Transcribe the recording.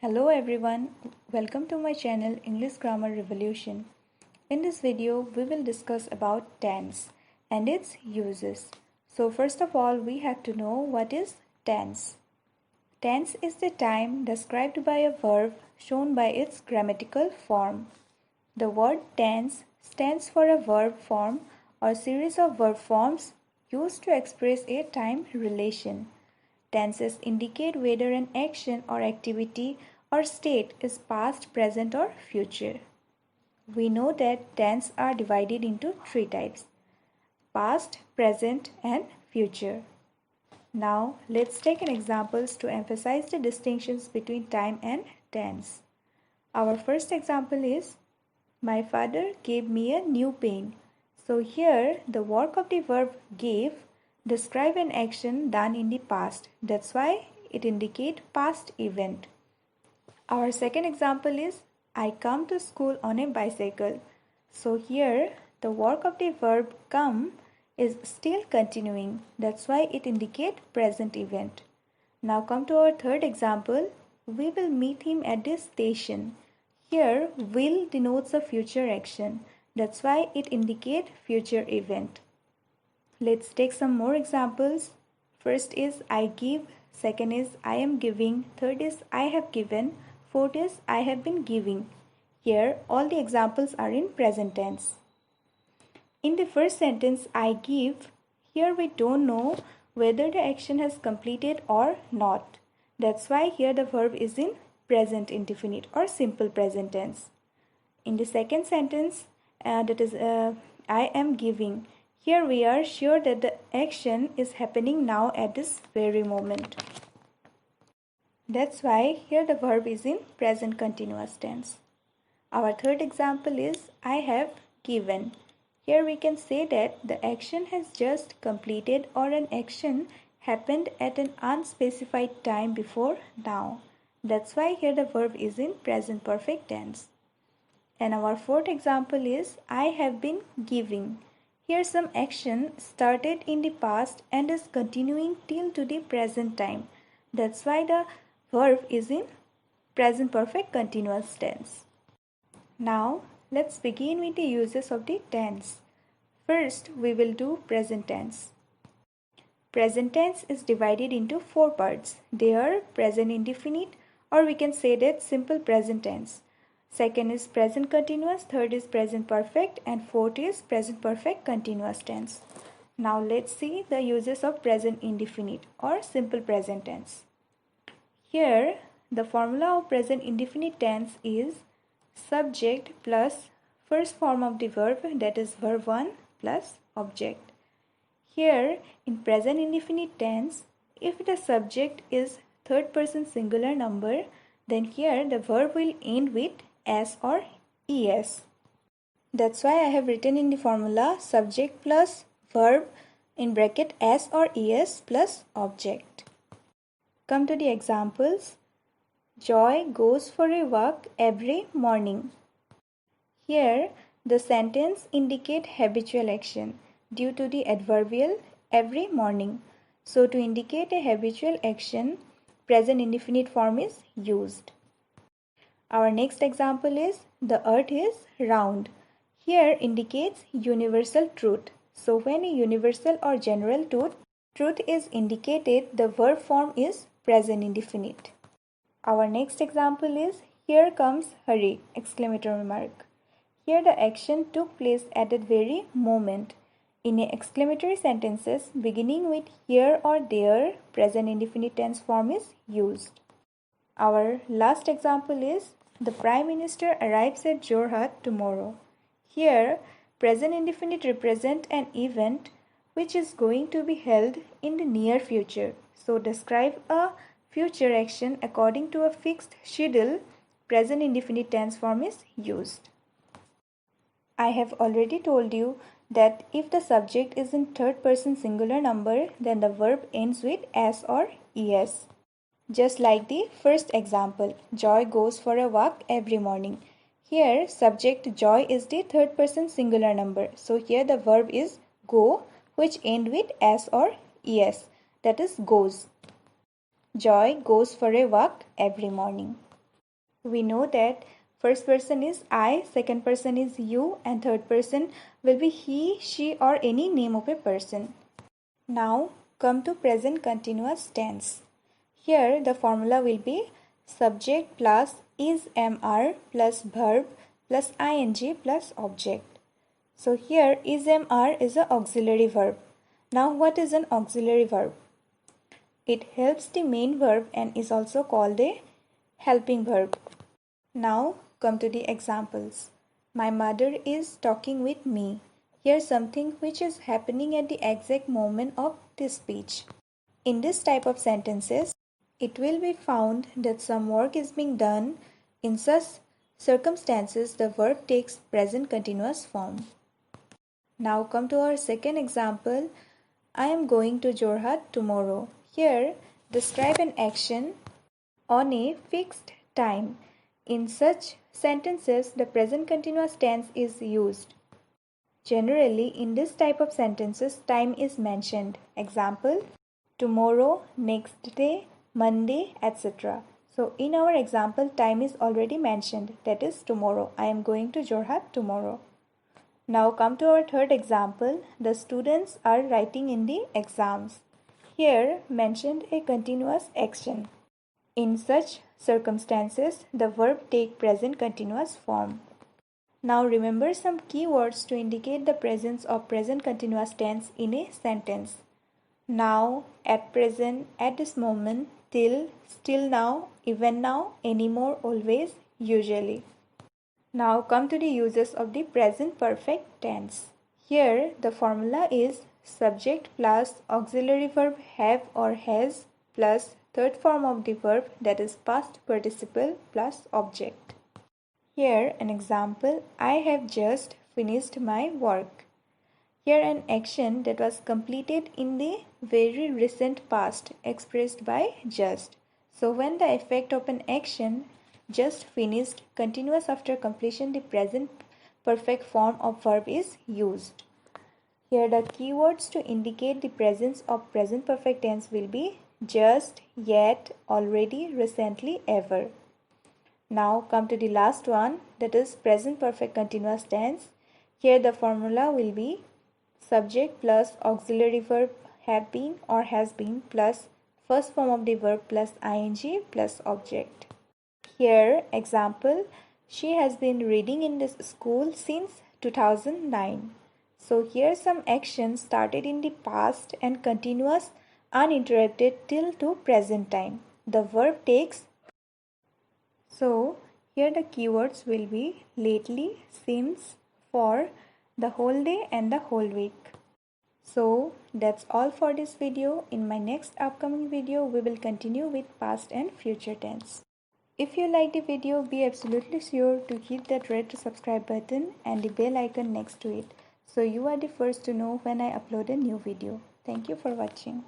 Hello everyone, welcome to my channel English Grammar Revolution. In this video, we will discuss about tense and its uses. So first of all, we have to know what is tense. Tense is the time described by a verb shown by its grammatical form. The word tense stands for a verb form or series of verb forms used to express a time relation. Tenses indicate whether an action or activity or state is past, present or future. We know that tense are divided into three types: past, present and future. Now let's take an examples to emphasize the distinctions between time and tense. Our first example is, my father gave me a new pen. So here the work of the verb gave describe an action done in the past. That's why it indicates past event. Our second example is, I come to school on a bicycle. So here the work of the verb come is still continuing. That's why it indicates present event. Now come to our third example. We will meet him at the station. Here will denotes a future action. That's why it indicates future event. Let's take some more examples. First is I give, second is I am giving, third is I have given, fourth is I have been giving. Here all the examples are in present tense. In the first sentence I give, here we don't know whether the action has completed or not. That's why here the verb is in present indefinite or simple present tense. In the second sentence, that is I am giving, here we are sure that the action is happening now at this very moment. That's why here the verb is in present continuous tense. Our third example is I have given. Here we can say that the action has just completed or an action happened at an unspecified time before now. That's why here the verb is in present perfect tense. And our fourth example is I have been giving. Here some action started in the past and is continuing till to the present time. That's why the verb is in present perfect continuous tense. Now let's begin with the uses of the tense. First we will do present tense. Present tense is divided into four parts. They are present indefinite, or we can say that simple present tense. Second is present continuous, third is present perfect and fourth is present perfect continuous tense. Now let's see the uses of present indefinite or simple present tense. Here the formula of present indefinite tense is subject plus first form of the verb, that is verb 1 plus object. Here in present indefinite tense, if the subject is third person singular number, then here the verb will end with s or es. That's why I have written in the formula subject plus verb in bracket s or es plus object. Come to the examples. Joy goes for a walk every morning. Here the sentence indicates habitual action due to the adverbial every morning. So to indicate a habitual action, present indefinite form is used. Our next example is the earth is round. Here indicates universal truth. So when a universal or general truth is indicated, the verb form is present indefinite. Our next example is here comes hurry! Exclamatory mark. Here the action took place at that very moment. In exclamatory sentences beginning with here or there, present indefinite tense form is used. Our last example is the Prime Minister arrives at Jorhat tomorrow. Here, present indefinite represent an event which is going to be held in the near future. So describe a future action according to a fixed schedule, present indefinite tense form is used. I have already told you that if the subject is in third person singular number, then the verb ends with s or es. Just like the first example, Joy goes for a walk every morning. Here, subject Joy is the third person singular number. So here the verb is go, which end with s or es, that is goes. Joy goes for a walk every morning. We know that first person is I, second person is you, and third person will be he, she, or any name of a person. Now come to present continuous tense. Here the formula will be subject plus is MR plus verb plus ing plus object. So here is MR is an auxiliary verb. Now what is an auxiliary verb? It helps the main verb and is also called a helping verb. Now come to the examples. My mother is talking with me. Here's something which is happening at the exact moment of this speech. In this type of sentences, it will be found that some work is being done. In such circumstances, the verb takes present continuous form. Now come to our second example. I am going to Jorhat tomorrow. Here, describe an action on a fixed time. In such sentences, the present continuous tense is used. Generally, in this type of sentences, time is mentioned. Example, tomorrow, next day, Monday, etc. So, in our example, time is already mentioned. That is tomorrow. I am going to Jorhat tomorrow. Now come to our third example. The students are writing in the exams. Here mentioned a continuous action. In such circumstances, the verb take present continuous form. Now remember some keywords to indicate the presence of present continuous tense in a sentence. Now, at present, at this moment, till, still now, even now, anymore, always, usually. Now come to the uses of the present perfect tense. Here the formula is subject plus auxiliary verb have or has plus third form of the verb, that is past participle, plus object. Here an example, I have just finished my work. Here an action that was completed in the very recent past expressed by just. So when the effect of an action just finished continuous after completion, the present perfect form of verb is used. Here the keywords to indicate the presence of present perfect tense will be just, yet, already, recently, ever. Now come to the last one, that is present perfect continuous tense. Here the formula will be subject plus auxiliary verb have been or has been plus first form of the verb plus ing plus object. Here example, she has been reading in this school since 2009. So here some action started in the past and continuous uninterrupted till to present time. The verb takes. So here the keywords will be lately, since, for, the whole day and the whole week. So that's all for this video. In my next upcoming video, we will continue with past and future tense. If you like the video, be absolutely sure to hit that red subscribe button and the bell icon next to it, so you are the first to know when I upload a new video. Thank you for watching.